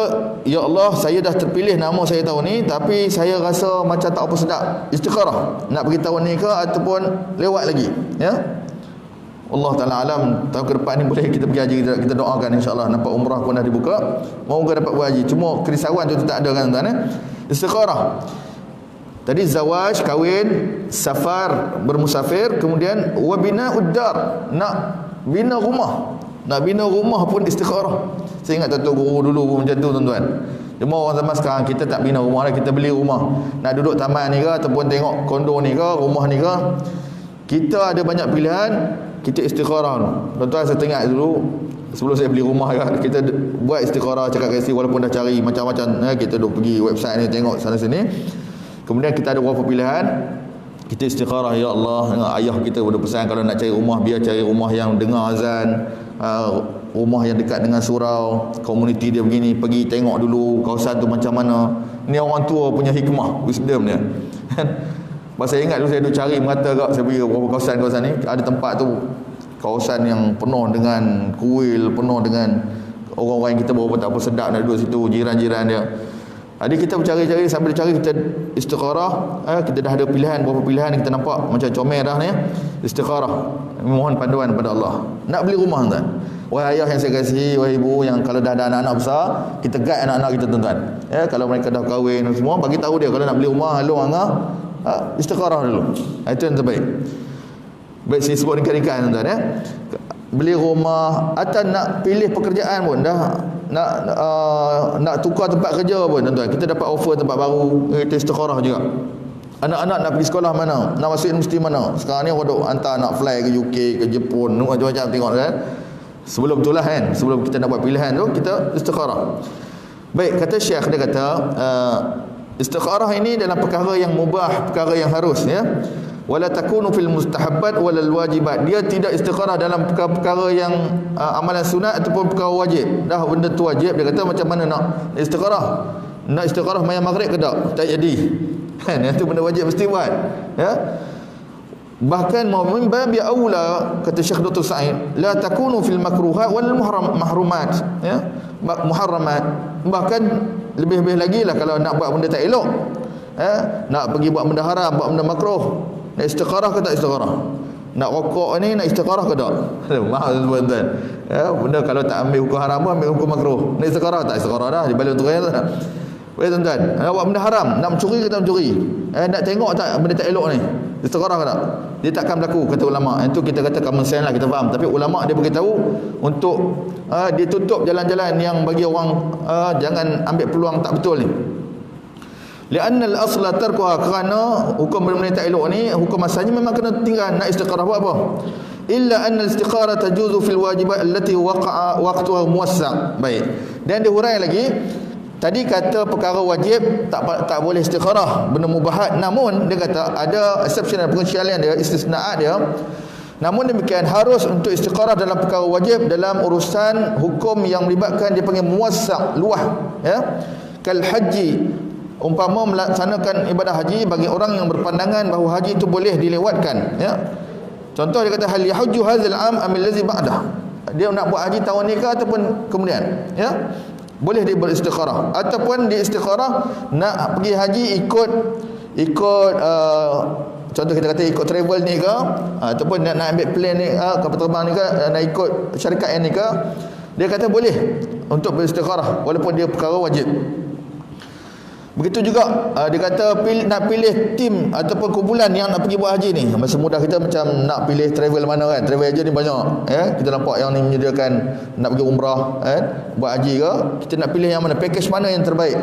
ya Allah, saya dah terpilih nama saya tahun ni, tapi saya rasa macam tak apa sedap, istikharah, nak pergi tahun ni ke ataupun lewat lagi. Allah Ta'ala alam, tahun ke depan ni boleh kita pergi haji, kita doakan insyaAllah. Nampak umrah pun dah dibuka, moga dapat buat haji. Cuma kerisauan tu tak ada kan tuan-tuan. Istikharah tadi zawaj, kahwin, safar, bermusafir, kemudian wabina uddar, nak bina rumah. Nak bina rumah pun istikharah. Saya ingat Datuk Guru dulu macam tu tuan-tuan. Cuma orang zaman sekarang kita tak bina rumah dah, kita beli rumah. Nak duduk taman ni ke ataupun tengok kondo ni ke, rumah ni ke, kita ada banyak pilihan, kita istikharah. Tuan-tuan, saya tengok dulu sebelum saya beli rumah kan, kita buat istikharah, cakap kasi walaupun dah cari macam-macam, kita duduk pergi website ni tengok sana sini. Kemudian kita ada beberapa pilihan, kita istikharah, ya Allah, ayah kita pada pesan kalau nak cari rumah, biar cari rumah yang dengar azan, rumah yang dekat dengan surau, komuniti dia begini, pergi tengok dulu kawasan tu macam mana. Ni orang tua punya hikmah, wisdom dia. Saya ingat dulu saya duduk cari merata kat, saya pergi beberapa kawasan ni, ada tempat tu kawasan yang penuh dengan kuil, penuh dengan orang-orang yang kita berapa tak apa sedap nak duduk situ, jiran-jiran dia. Jadi kita bercari-cari, sambil cari kita istikharah, kita dah ada pilihan, beberapa pilihan kita nampak macam comel dah ni. Istikharah, mohon panduan pada Allah. Nak beli rumah tuan. Wahai ayah yang saya kasihi, wahai ibu yang kalau dah ada anak-anak besar, kita guide anak-anak kita tuan-tuan. Ya, kalau mereka dah kahwin semua, bagi tahu dia kalau nak beli rumah, halu angah, istikharah dulu. Itu yang terbaik. Baik, saya sebut ringkas-ringkas tuan-tuan ya. Beli rumah atau nak pilih pekerjaan pun dah, nak tukar tempat kerja pun tuan-tuan, kita dapat offer tempat baru, kita istikharah juga. Anak-anak nak pergi sekolah mana, nak masuk universiti mana. Sekarang ni orang duk hantar nak fly ke UK, ke Jepun, macam-macam tengok kan. Sebelum itulah kan, sebelum kita nak buat pilihan tu, kita istikharah. Baik, kata Syekh, dia kata istikharah ini dalam perkara yang mubah, perkara yang harus ya. Wala takunu fil mustahabbat walal wajibat. Dia tidak istikharah dalam perkara yang amalan sunat ataupun perkara wajib. Dah benda tu wajib, dia kata macam mana nak istikharah? Nak istikharah mayang maghrib ke tak? Tak jadi. Kan, itu benda wajib mesti buat. Ya. Bahkan min babi aula, kata Syekh Dr. Sa'id, la takunu fil makruhat wal mahrumat. Ya. Muharramat. Bahkan lebih-lebih lagi lah kalau nak buat benda tak elok. Nak pergi buat benda haram, buat benda makruh. Nak istikharah ke tak istikharah? Nak rokok ni nak istikharah ke tak? Mahal tuan-tuan. Ya, benda kalau tak ambil hukum haram pun ambil hukum makruh. Nak istikharah tak? Istikharah dah, di balik turai dah. Baik tuan-tuan, nak buat benda haram, nak mencuri ke tak mencuri? Nak tengok tak benda tak elok ni? Istikharah ke tak? Dia takkan berlaku, kata ulama. Itu kita kata common sense lah, kita faham. Tapi ulama dia beritahu untuk dia tutup jalan-jalan yang bagi orang jangan ambil peluang tak betul ni. Lianna al-asla tarkuha, kerana hukum benda-benda tak elok ni hukum asalnya memang kena tinggal. Nak istikharah buat apa? Illa anna al-istikharah tajuzu fil wajibat allati waqa'a waqtuha muwassa'. Baik. Dan dia hurai lagi, tadi kata perkara wajib tak boleh istikharah, benda mubahat. Namun dia kata ada exception, ada pengecualian dia, istisnaat dia. Namun demikian harus untuk istikharah dalam perkara wajib dalam urusan hukum yang melibatkan dia panggil muwassa', luah ya. Kal haji, umpama melaksanakan ibadah haji bagi orang yang berpandangan bahawa haji itu boleh dilewatkan ya. Contoh dia kata hal yahujju hadzal am am allazi ba'dah. Dia nak buat haji tahun ni ke ataupun kemudian ya. Boleh dia beristikharah ataupun dia istikharah nak pergi haji ikut contoh kita kata ikut travel ni ke ataupun nak ambil plane ni kapal terbang ni ke, nak ikut syarikat yang ni ke. Dia kata boleh untuk beristikharah walaupun dia perkara wajib. Begitu juga dia kata nak pilih tim ataupun kumpulan yang nak pergi buat haji ni. Masa mudah kita macam nak pilih travel mana kan. Travel agent ni banyak ya. Kita nampak yang ni menyediakan nak pergi umrah buat haji ke, kita nak pilih yang mana, package mana yang terbaik.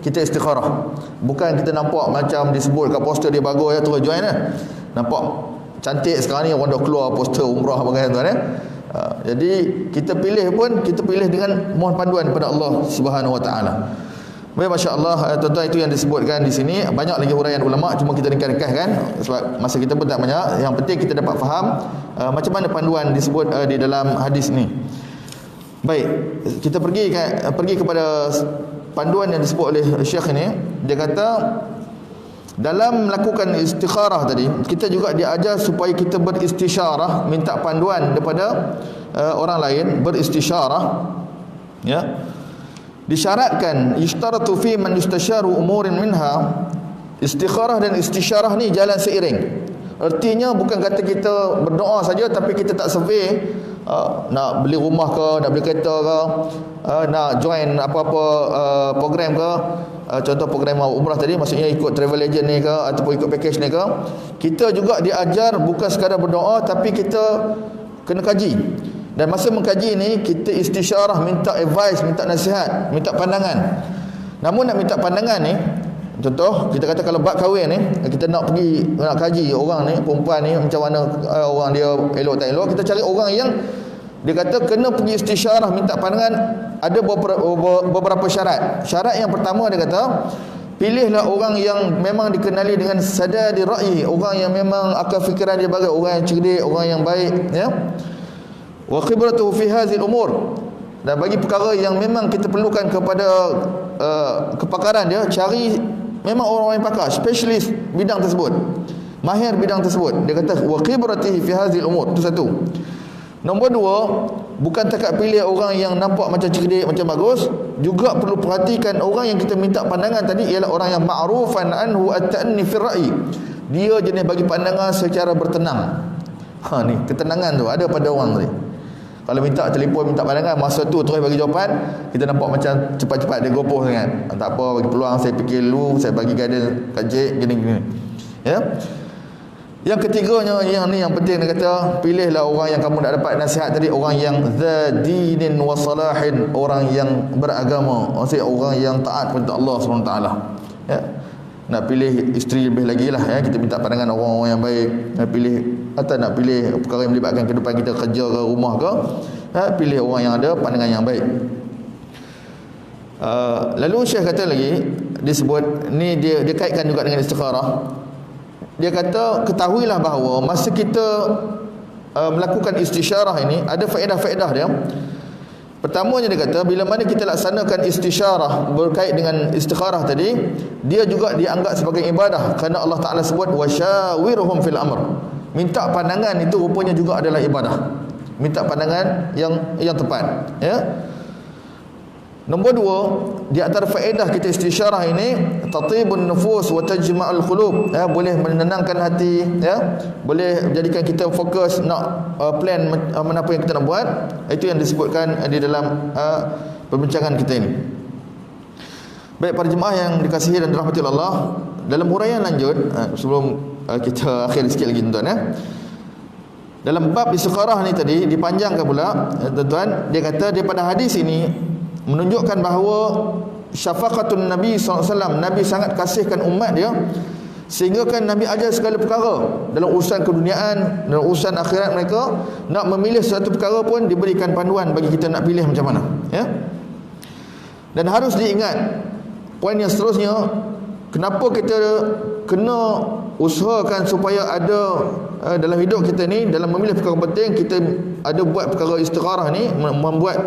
Kita istikharah. Bukan kita nampak macam disebut kat poster dia bagus ya, terus join lah. Nampak cantik sekarang ni orang dah keluar poster umrah bagai tuan ya. Jadi kita pilih pun kita pilih dengan mohon panduan kepada Allah Subhanahu Wa Taala. Baik, masya-Allah tuan-tuan, itu yang disebutkan di sini. Banyak lagi huraian ulama, cuma kita ringkas kan sebab masa kita pun tak banyak. Yang penting kita dapat faham macam mana panduan disebut di dalam hadis ni. Baik, kita pergi kepada panduan yang disebut oleh Syekh ni. Dia kata dalam melakukan istikharah tadi, kita juga diajar supaya kita beristisyarah, minta panduan daripada orang lain, beristisyarah ya. Disyaratkan yushtaratu fi man yustasyaru umurin minha, istikharah dan istisyarah ni jalan seiring. Artinya bukan kata kita berdoa saja tapi kita tak survey nak beli rumah ke, nak beli kereta ke, nak join apa-apa program ke. Contoh program umrah tadi, maksudnya ikut travel agent ni ke ataupun ikut package ni ke. Kita juga diajar bukan sekadar berdoa tapi kita kena kaji. Dan masa mengkaji ni kita istisyarah, minta advice, minta nasihat, minta pandangan. Namun nak minta pandangan ni, contoh kita kata kalau bab kahwin ni, kita nak pergi nak kaji orang ni, perempuan ni macam mana orang dia elok tak elok, kita cari orang yang dia kata kena pergi istisyarah, minta pandangan. Ada beberapa syarat. Syarat yang pertama dia kata, pilihlah orang yang memang dikenali dengan sadadi ra'yi, orang yang memang akal fikiran dia bagus, orang yang cerdik, orang yang baik ya. Wa khibratuhu fi hadhihi al-umur, dan bagi perkara yang memang kita perlukan kepada kepakaran dia, cari memang orang yang pakar, spesialis bidang tersebut, mahir bidang tersebut. Dia kata wa khibratihi fi hadhihi al-umur. Itu satu. Nombor dua, bukan takat pilih orang yang nampak macam cerdik, macam bagus, juga perlu perhatikan orang yang kita minta pandangan tadi ialah orang yang ma'rufan anhu at-ta'anni fi ra'i. Dia jenis bagi pandangan secara bertenang. Ni ketenangan tu ada pada orang tadi. Kalau minta telefon, minta pandangan, masa tu terus bagi jawapan, kita nampak macam cepat-cepat dia gopoh sangat. Tak apa, bagi peluang, saya fikir dulu, saya bagi guidance kat Cik, gini-gini. Ya. Yang ketiganya, yang ni yang penting, dia kata, pilihlah orang yang kamu nak dapat nasihat tadi, orang yang zadinin wa salahin, orang yang beragama, maksudnya orang yang taat kepada Allah SWT. Ya. Nak pilih isteri lebih lagi lah, ya. Kita minta pandangan orang-orang yang baik, nak pilih atau nak pilih perkara yang melibatkan kehidupan kita, kerja ke, rumah ke, ya, pilih orang yang ada pandangan yang baik. Lalu Syekh kata lagi, disebut ni dia kaitkan juga dengan istikharah. Dia kata, ketahuilah bahawa masa kita melakukan istisyarah ini ada faedah-faedah dia. Pertamanya dia kata, bila mana kita laksanakan istisyarah berkait dengan istikharah tadi, dia juga dianggap sebagai ibadah, kerana Allah Ta'ala sebut wasyawirhum fil amr. Minta pandangan itu rupanya juga adalah ibadah. Minta pandangan yang tepat, ya. Nombor dua, di antara faedah kita istisyarah ini, tatibun nufus wa tajma'ul qulub, ya, boleh menenangkan hati, ya, boleh jadikan kita fokus nak plan mana apa yang kita nak buat. Itu yang disebutkan di dalam perbincangan kita ini. Baik para jemaah yang dikasihi dan dirahmati Allah, dalam huraian lanjut, sebelum kita akhir sikit lagi tuan-tuan, ya. Dalam bab istikharah ni tadi dipanjangkan pula, tuan-tuan, dia kata daripada hadis ini menunjukkan bahawa syafaqatun Nabi SAW, Nabi sangat kasihkan umat dia, sehingga kan Nabi ajar segala perkara dalam urusan keduniaan, dalam urusan akhirat mereka. Nak memilih satu perkara pun diberikan panduan bagi kita nak pilih macam mana, ya. Dan harus diingat poin yang seterusnya, kenapa kita kena usahakan supaya ada dalam hidup kita ni, dalam memilih perkara penting, kita ada buat perkara istikharah ni, membuat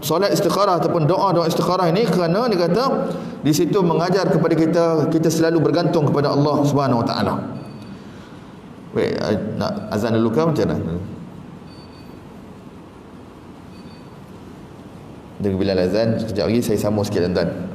solat istikharah ataupun doa istikharah ini, kerana dia kata di situ mengajar kepada kita selalu bergantung kepada Allah Subhanahu Wa Taala. Baik, nak azan dulu ke macam mana? Dengan bila azan sekejap lagi saya sambung sikit tuan-tuan.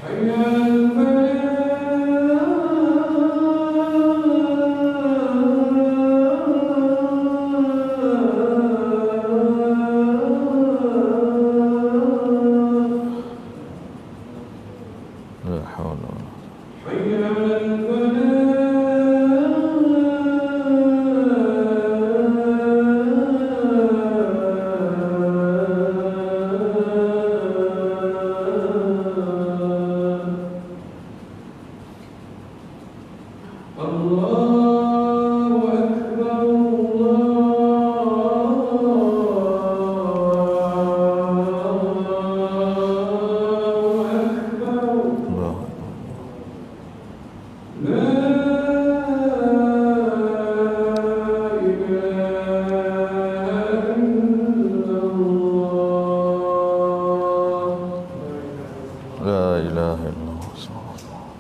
La haula wala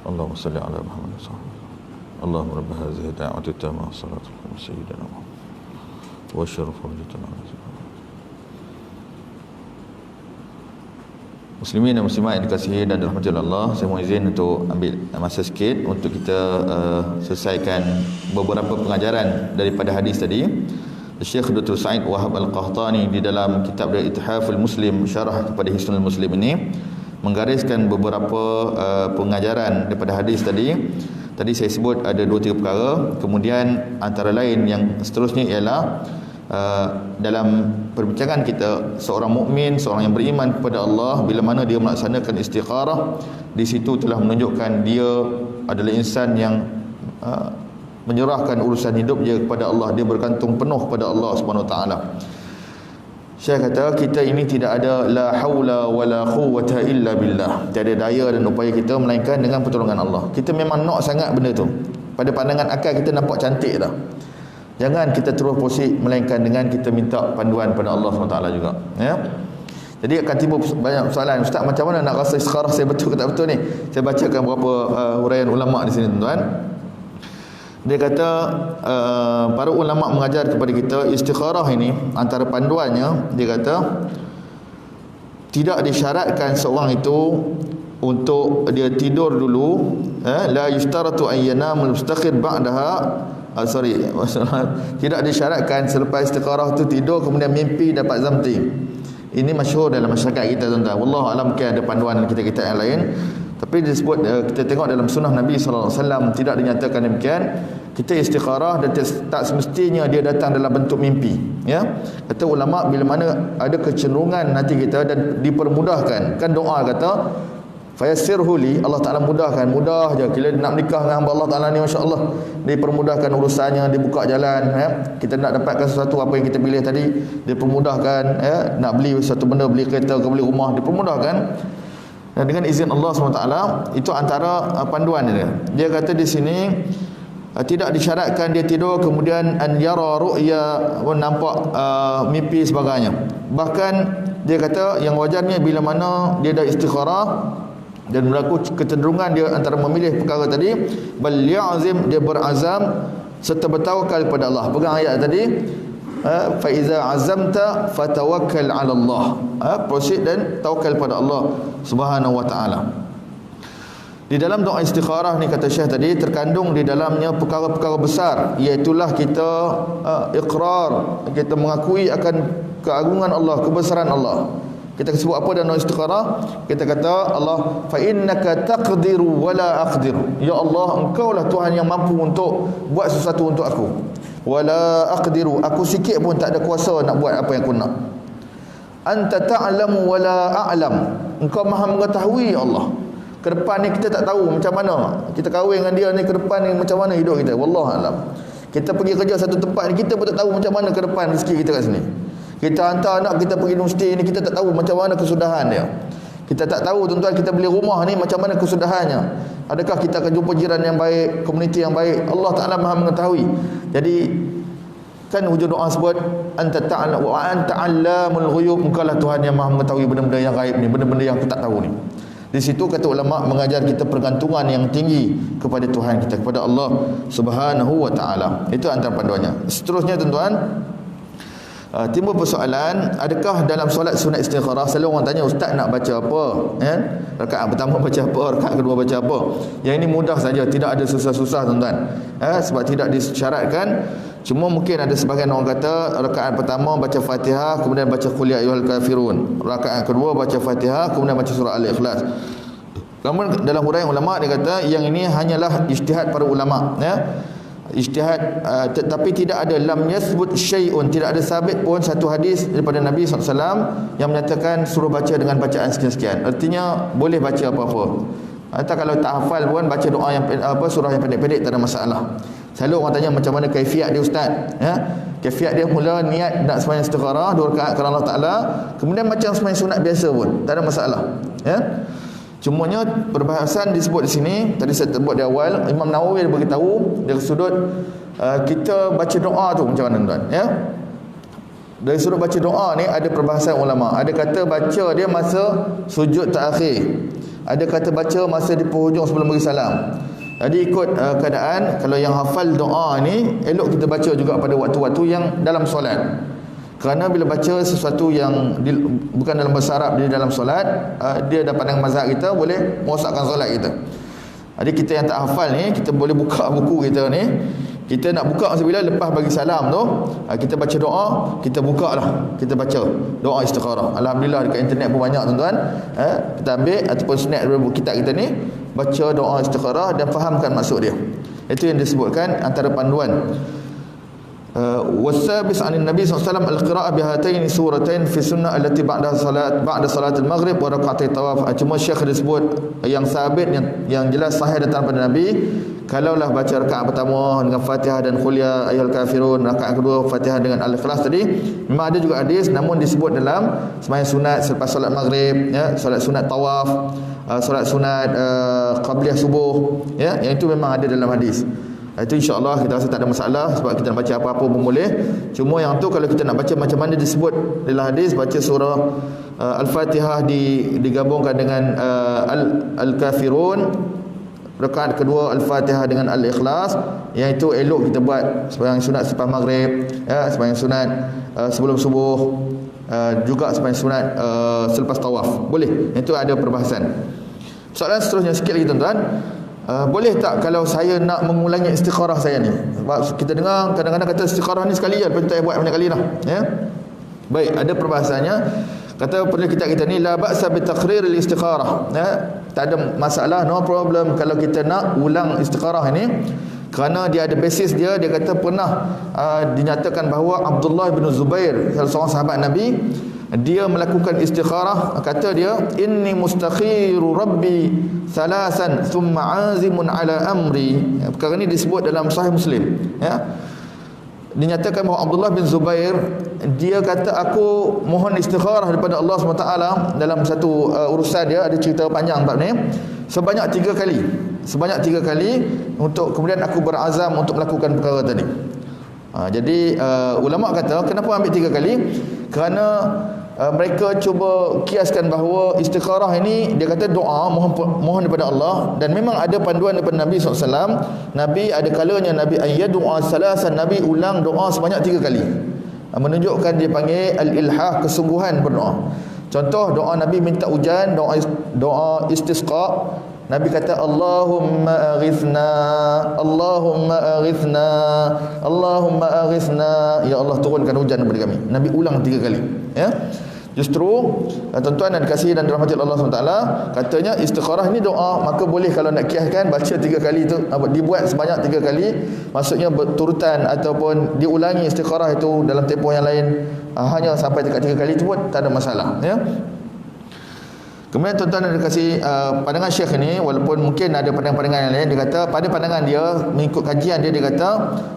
Allahumma salli ala Muhammad Allahumma rabb hadhihi da'wati tamma salatu ala sayyidina Muhammad wa syaraf wajhana Muslimin dan muslimat yang dikasihi dan dirahmati Allah, saya mohon izin untuk ambil masa sikit untuk kita selesaikan beberapa pengajaran daripada hadis tadi. Syekh Dr. Sa'id Wahab Al-Qahtani di dalam kitab dia Ithaful Muslim syarah kepada Hisnul Muslim ini menggariskan beberapa pengajaran daripada hadis tadi. Tadi saya sebut ada 2-3 perkara. Kemudian antara lain yang seterusnya ialah dalam perbincangan kita, seorang mukmin, seorang yang beriman kepada Allah, bila mana dia melaksanakan istikharah, di situ telah menunjukkan dia adalah insan yang menyerahkan urusan hidup dia kepada Allah, dia bergantung penuh kepada Allah Subhanahu Wa Taala. Syekh kata kita ini tidak ada la haula wala quwwata illa billah, tiada daya dan upaya kita melainkan dengan pertolongan Allah. Kita memang nak sangat benda tu, pada pandangan akal kita nampak cantik dah. Jangan kita terus proceed melainkan dengan kita minta panduan pada Allah SWT juga, ya. Jadi akan timbul banyak soalan, ustaz macam mana nak rasa istikharah saya betul ke tak betul ni? Saya bacakan beberapa huraian ulama di sini tuan-tuan. Dia kata para ulama mengajar kepada kita istikharah ini antara panduannya, dia kata tidak disyaratkan seorang itu untuk dia tidur dulu, la yushtaratu an yanamul mustakhir ba'daha. Tidak disyaratkan selepas istikharah tu tidur kemudian mimpi dapat something. Ini masyhur dalam masyarakat kita tuan-tuan. Wallahu alam, mungkin ada panduan kita-kita yang lain. Tapi disebut, kita tengok dalam sunnah Nabi SAW tidak dinyatakan demikian. Kita istikharah dan tak semestinya dia datang dalam bentuk mimpi, ya. Kata ulama, bila mana ada kecenderungan hati kita dan dipermudahkan, kan doa kata fayassirhu li, Allah Ta'ala mudahkan, mudah je. Bila nak menikah dengan hamba Allah Ta'ala ni, Masya Allah, dipermudahkan urusannya, dibuka jalan, ya. Kita nak dapatkan sesuatu apa yang kita pilih tadi, dipermudahkan, ya. Nak beli satu benda, beli kereta ke beli rumah, dipermudahkan. Dan dengan izin Allah SWT, itu antara panduan dia. Dia kata di sini tidak disyaratkan dia tidur kemudian an yara ru'ya, nampak mimpi sebagainya. Bahkan dia kata yang wajarnya bila mana dia dah istikharah dan berlaku kecenderungan dia antara memilih perkara tadi, bal ya'zim, dia berazam serta bertawakal kepada Allah. Pegang ayat tadi, fa iza azamta fatawakkal 'ala Allah. Proceed dan tawakal pada Allah Subhanahu wa taala. Di dalam doa istikharah ni, kata Syekh tadi, terkandung di dalamnya perkara-perkara besar, iaitulah kita iqrar, kita mengakui akan keagungan Allah, kebesaran Allah. Kita sebut apa dalam istikharah? Kita kata, Allah, fa innaka taqdiru wa la aqdiru. Ya Allah, engkau lah Tuhan yang mampu untuk buat sesuatu untuk aku. Wa la aqdiru, aku sikit pun tak ada kuasa nak buat apa yang aku nak. Anta ta'lamu wa la a'lam, engkau maha mengetahui ya Allah. Ke depan ni kita tak tahu macam mana. Kita kahwin dengan dia ni, ke depan ni macam mana hidup kita, wallahu alam. Kita pergi kerja satu tempat ni, kita pun tak tahu macam mana ke depan rezeki kita kat sini. Kita hantar anak kita pergi universiti ni, kita tak tahu macam mana kesudahan dia. Kita tak tahu tuan-tuan, kita beli rumah ni macam mana kesudahannya. Adakah kita akan jumpa jiran yang baik, komuniti yang baik? Allah Ta'ala maha mengetahui. Jadi kan hujung doa sebut anta ta'ala wa anta 'allamul ghuyub, engkau lah Tuhan yang maha mengetahui benda-benda yang gaib ni, benda-benda yang aku tak tahu ni. Di situ kata ulama mengajar kita pergantungan yang tinggi kepada Tuhan kita, kepada Allah Subhanahu wa taala. Itu antara panduannya. Seterusnya tuan-tuan, Timbul persoalan, adakah dalam solat sunat istikharah, selalu orang tanya, ustaz nak baca apa, rakaat pertama baca apa, rakaat kedua baca apa. Yang ini mudah saja, tidak ada susah-susah tuan-tuan, sebab tidak disyaratkan. Cuma mungkin ada sebahagian orang kata rakaat pertama baca Fatihah kemudian baca Qul ya ayyuhal kafirun, rakaat kedua baca Fatihah kemudian baca surah Al-Ikhlas. Namun dalam huraian ulama dia kata yang ini hanyalah ijtihad para ulama, ijtihad, tetapi tidak ada lam yathbut syai'un, tidak ada sabit pun satu hadis daripada Nabi SAW yang menyatakan suruh baca dengan bacaan sekian-sekian. Artinya boleh baca apa-apa. Atau kalau tak hafal pun baca doa yang surah yang pendek-pendek, tak ada masalah. Selalu orang tanya macam mana kaifiat dia ustaz, kaifiat dia mula niat nak sembahyang istikharah 2 rakaat kerana Allah Taala, kemudian macam sembahyang sunat biasa pun tak ada masalah, Cumanya perbahasan disebut di sini, tadi saya sebut di awal, Imam Nawawi dia beritahu dari sudut kita baca doa tu macam mana tuan, Dari sudut baca doa ni ada perbahasan ulama. Ada kata baca dia masa sujud terakhir, ada kata baca masa di penghujung sebelum beri salam. Jadi ikut keadaan. Kalau yang hafal doa ni elok kita baca juga pada waktu-waktu yang dalam solat. Kerana bila baca sesuatu yang bukan dalam bahasa Arab, dia dalam solat, dia dapat dengan mazhab kita boleh merosakkan solat kita. Jadi kita yang tak hafal ni, kita boleh buka buku kita ni, kita nak buka masa bila lepas bagi salam tu, kita baca doa, kita buka lah, kita baca doa istikharah. Alhamdulillah dekat internet pun banyak tuan-tuan, kita ambil ataupun snap daripada buku kitab kita ni, baca doa istikharah dan fahamkan maksud dia. Itu yang disebutkan antara panduan. Wasabis anin Nabi SAW al-qira'ah bihataini suratain fi sunnah allati ba'da salat al-maghrib wa raka'atai tawaf. Cuma Syekh disebut yang sabit, yang jelas sahih datang pada Nabi, kalaulah baca rakaat pertama dengan Fatihah dan Qul ya ayyuhal kafirun, rakaat kedua Fatihah dengan Al-Ikhlas tadi, memang ada juga hadis, namun disebut dalam sembahyang sunat selepas solat maghrib, solat sunat tawaf, solat sunat qabliyah subuh, yang itu memang ada dalam hadis. Itu insya-Allah kita rasa tak ada masalah, sebab kita nak baca apa-apa pun boleh. Cuma yang tu kalau kita nak baca macam mana disebut dalam hadis, baca surah Al-Fatihah digabungkan dengan Al-Kafirun, rakaat kedua Al-Fatihah dengan Al-Ikhlas, yang itu elok kita buat sembahyang sunat selepas maghrib, sembahyang sunat sebelum subuh, juga sembahyang sunat selepas tawaf. Boleh. Itu ada perbahasan. Soalan seterusnya sikit lagi tuan-tuan. Boleh tak kalau saya nak mengulangi istikharah saya ni? Sebab kita dengar kadang-kadang kata istikharah ni sekali je, lepas tu tak buat banyak kali dah, Baik, ada perbahasannya. Kata pada kita ni la ba'sa bi taqrir al-istikharah, tak ada masalah, no problem kalau kita nak ulang istikharah ni, kerana dia ada basis dia kata pernah dinyatakan bahawa Abdullah bin Zubair, salah seorang sahabat Nabi, dia melakukan istikharah, kata dia inni mustakhiru rabbi thalasan thumma azimun ala amri. Perkara ini disebut dalam Sahih Muslim, dinyatakan bahawa Abdullah bin Zubair dia kata aku mohon istikharah daripada Allah SWT dalam satu urusan dia, ada cerita panjang bab ni, sebanyak 3 kali untuk kemudian aku berazam untuk melakukan perkara tadi. Jadi ulama kata kenapa ambil 3 kali? Kerana mereka cuba kiaskan bahawa istikharah ini, dia kata doa, mohon daripada Allah, dan memang ada panduan daripada Nabi SAW. Nabi ada kalanya Nabi ayyadua salasan, Nabi ulang doa sebanyak 3 kali, menunjukkan dia panggil al-ilhah, kesungguhan berdoa. Contoh doa Nabi minta hujan, doa istisqa, Nabi kata Allahumma aghithna, Allahumma aghithna, Allahumma aghithna, ya Allah turunkan hujan kepada kami. Nabi ulang 3 kali, Justru tuan-tuan dan dikasihi dan dirahmati Allah SWT, katanya istikharah ni doa, maka boleh kalau nak kiaskan baca 3 kali itu, dibuat sebanyak 3 kali, maksudnya berturutan ataupun diulangi istikharah itu dalam tempoh yang lain, hanya sampai dekat 3 kali itu pun tak ada masalah, Kemudian tuan-tuan dan dikasihi, pandangan Syekh ni, walaupun mungkin ada pandangan-pandangan yang lain, dia kata pada pandangan dia, mengikut kajian dia kata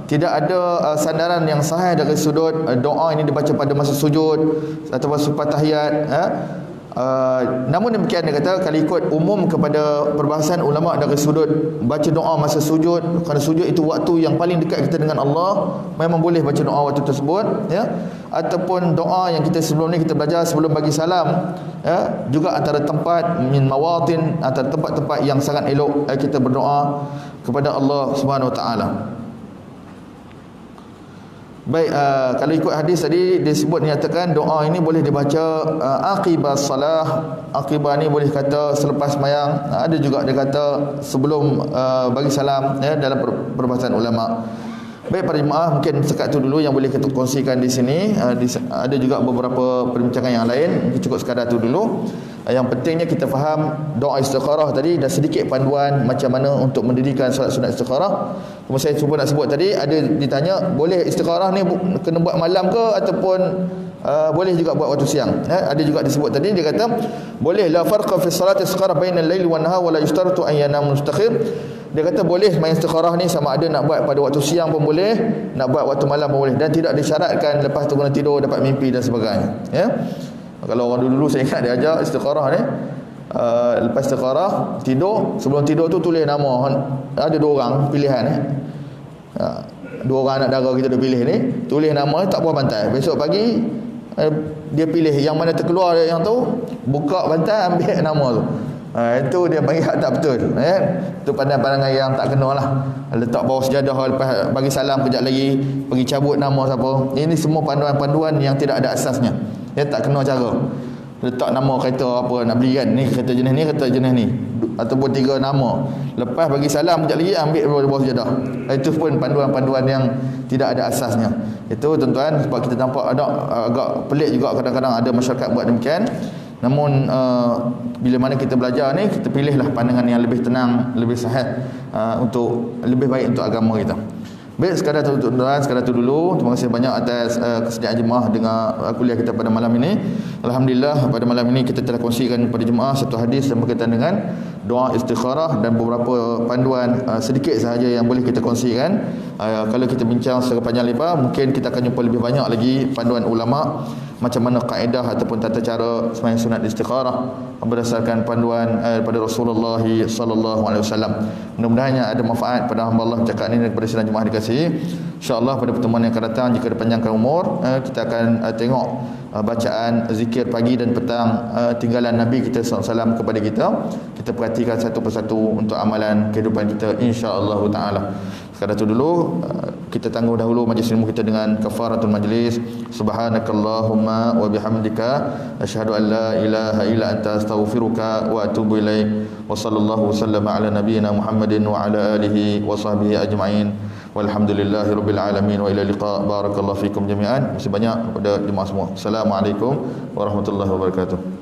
tidak ada sandaran yang sahih dari sudut doa ini dibaca pada masa sujud ataupun selepas tahiyat. Namun demikian dia kata kalau ikut umum kepada perbahasan ulama dari sudut baca doa masa sujud, kerana sujud itu waktu yang paling dekat kita dengan Allah, memang boleh baca doa waktu tersebut, ataupun doa yang kita sebelum ni kita belajar sebelum bagi salam, juga antara tempat min mawatin, antara tempat-tempat yang sangat elok kita berdoa kepada Allah Subhanahu Wa Taala. Baik, kalau ikut hadis tadi disebut nyatakan doa ini boleh dibaca aqibas salah. Aqibah ni boleh kata selepas sembahyang, ada juga dia kata sebelum bagi salam, ya, dalam perbahasan ulama. Baik para jemaah, mungkin sekat tu dulu yang boleh kita kongsikan di sini. Ada juga beberapa perbincangan yang lain, mungkin cukup sekadar tu dulu. Yang pentingnya kita faham doa istikharah tadi, dan sedikit panduan macam mana untuk mendirikan solat sunat istikharah. Kemudian saya cuba nak sebut tadi, ada ditanya boleh istikharah ni kena buat malam ke ataupun boleh juga buat waktu siang. Ada juga disebut tadi, dia kata boleh la farqa fi salat istikharah bainal lail wan nahar wa la yustaratu an yanam mustakhir. Dia kata boleh main istikharah ni sama ada nak buat pada waktu siang pun boleh, nak buat waktu malam pun boleh, dan tidak disyaratkan lepas tu kena tidur dapat mimpi dan sebagainya, ya. Kalau orang dulu saya ingat dia ajar istikharah ni, lepas istikharah tidur, sebelum tidur tu tulis nama. Ada 2 orang pilihan, 2 orang anak dara kita dah pilih ni, tulis nama tak buah bantai. Besok pagi dia pilih yang mana terkeluar yang tu, buka bantai ambil nama tu. Itu dia bagi hak tak betul, itu pandangan yang tak kena lah. Letak bawah sejadah, lepas bagi salam kejap lagi pergi cabut nama siapa. Ini semua panduan-panduan yang tidak ada asasnya, dia tak kena cara. Letak nama kereta apa nak beli kan, ni kereta jenis ni, kereta jenis ni, ataupun 3 nama, lepas bagi salam kejap lagi ambil bawah sejadah. Itu pun panduan-panduan yang tidak ada asasnya. Itu tuan-tuan, sebab kita nampak agak pelik juga kadang-kadang ada masyarakat buat demikian. Namun bila mana kita belajar ni, kita pilihlah pandangan yang lebih tenang, lebih sihat, untuk lebih baik untuk agama kita. Baik, sekadar tu tuan-tuan, sekadar tu dulu. Terima kasih banyak atas kesediaan jemaah dengar kuliah kita pada malam ini. Alhamdulillah, pada malam ini kita telah kongsikan kepada jemaah satu hadis yang berkaitan dengan doa istikharah dan beberapa panduan sedikit sahaja yang boleh kita kongsikan. Kalau kita bincang secara panjang lebar, mungkin kita akan jumpa lebih banyak lagi panduan ulama macam mana kaedah ataupun tata cara sembahyang sunat istikharah berdasarkan panduan daripada Rasulullah sallallahu alaihi wasallam. Mudah-mudahan ada manfaat pada hamba Allah cakap ini kepada sidang jemaah dikasihi. Insya-Allah pada pertemuan yang akan datang, jika dipanjangkan umur, kita akan tengok bacaan zikir pagi dan petang tinggalan Nabi kita SAW kepada kita. Kita perhatikan satu persatu untuk amalan kehidupan kita, insya-Allah taala. Sekadar itu dulu, kita tangguh dahulu majlis ilmu kita dengan kafaratul majlis. Subhanakallahumma wa bihamdika asyhadu an la ilaha illa anta astaghfiruka wa atubu ilaik. Wa sallallahu wasallama ala nabiyyina Muhammadin wa ala alihi wa sahbihi ajma'in. Walhamdulillahirabbil alamin wa ila liqa. Barakallahu fikum jami'an. Masih banyak kepada jemaah semua. Assalamualaikum warahmatullahi wabarakatuh.